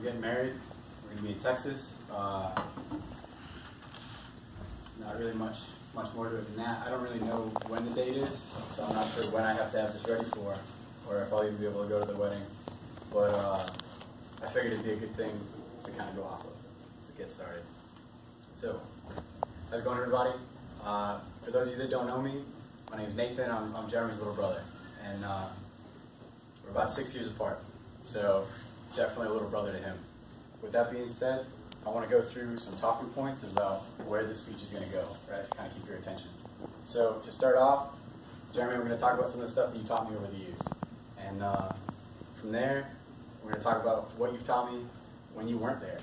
getting married. We're going to be in Texas. Not really much more to it than that. I don't really know when the date is, so I'm not sure when I have to have this ready for, or if I'll even be able to go to the wedding. But I figured it'd be a good thing to kind of go off of to get started. So, how's it going, everybody? For those of you that don't know me, my name is Nathan. I'm Jeremy's little brother, and we're about 6 years apart. So, definitely a little brother to him. With that being said, I want to go through some talking points about where this speech is going to go, right, to kind of keep your attention. So, to start off, Jeremy, we're going to talk about some of the stuff that you taught me over the years. And from there, we're going to talk about what you've taught me when you weren't there,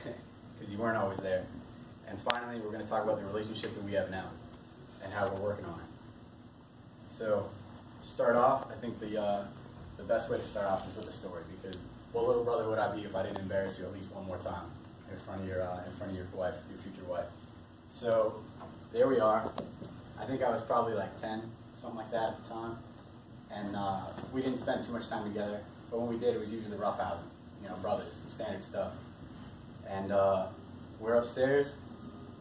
because you weren't always there. And finally, we're going to talk about the relationship that we have now and how we're working on it. So, to start off, I think the best way to start off is with a story, because what little brother would I be if I didn't embarrass you at least one more time in front of your wife, your future wife? So there we are. I think I was probably like 10, something like that at the time, and we didn't spend too much time together. But when we did, it was usually roughhousing, brothers, standard stuff. And we're upstairs.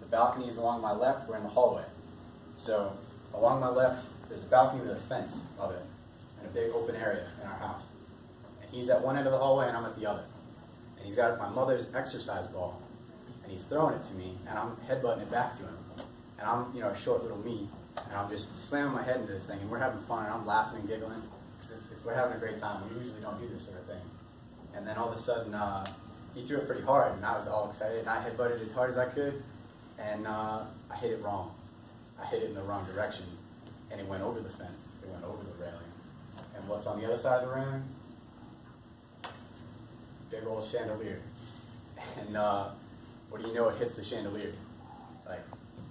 The balcony is along my left. We're in the hallway. So along my left, there's a balcony with a fence of it and a big open area in our house. And he's at one end of the hallway, and I'm at the other. And he's got my mother's exercise ball, and he's throwing it to me, and I'm headbutting it back to him. And I'm, a short little me, and I'm just slamming my head into this thing, and we're having fun, and I'm laughing and giggling, because we're having a great time. We usually don't do this sort of thing. And then all of a sudden, he threw it pretty hard, and I was all excited, and I headbutted as hard as I could, and I hit it wrong. I hit it in the wrong direction, and it went over the fence. It went over the railing. And what's on the other side of the railing? Big old chandelier. And what do you know, it hits the chandelier. Like,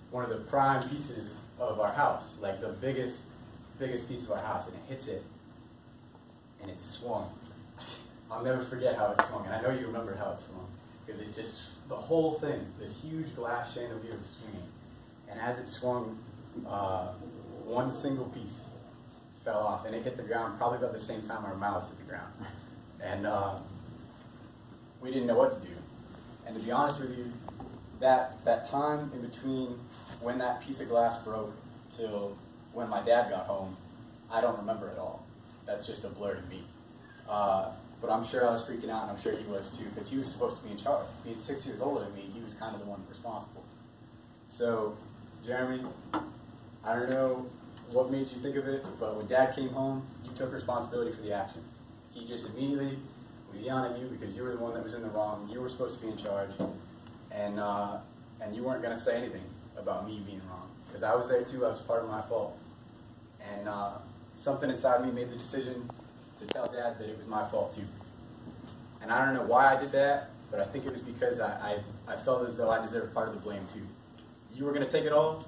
one of the prime pieces of our house, like the biggest piece of our house, and it hits it, and it swung. I'll never forget how it swung, and I know you remember how it swung, because it just, the whole thing, this huge glass chandelier was swinging, and as it swung, one single piece fell off, and it hit the ground probably about the same time our mouths hit the ground. And we didn't know what to do. And to be honest with you, that time in between when that piece of glass broke till when my dad got home, I don't remember at all. That's just a blur to me. But I'm sure I was freaking out, and I'm sure he was too, because he was supposed to be in charge. Being 6 years older than me, he was kind of the one responsible. So, Jeremy, I don't know what made you think of it, but when Dad came home, you took responsibility for the actions. He just immediately was yelling at you because you were the one that was in the wrong. You were supposed to be in charge, and you weren't going to say anything about me being wrong, because I was there too. I was part of my fault, and something inside me made the decision to tell Dad that it was my fault too. And I don't know why I did that, but I think it was because I felt as though I deserved part of the blame too. You were going to take it all,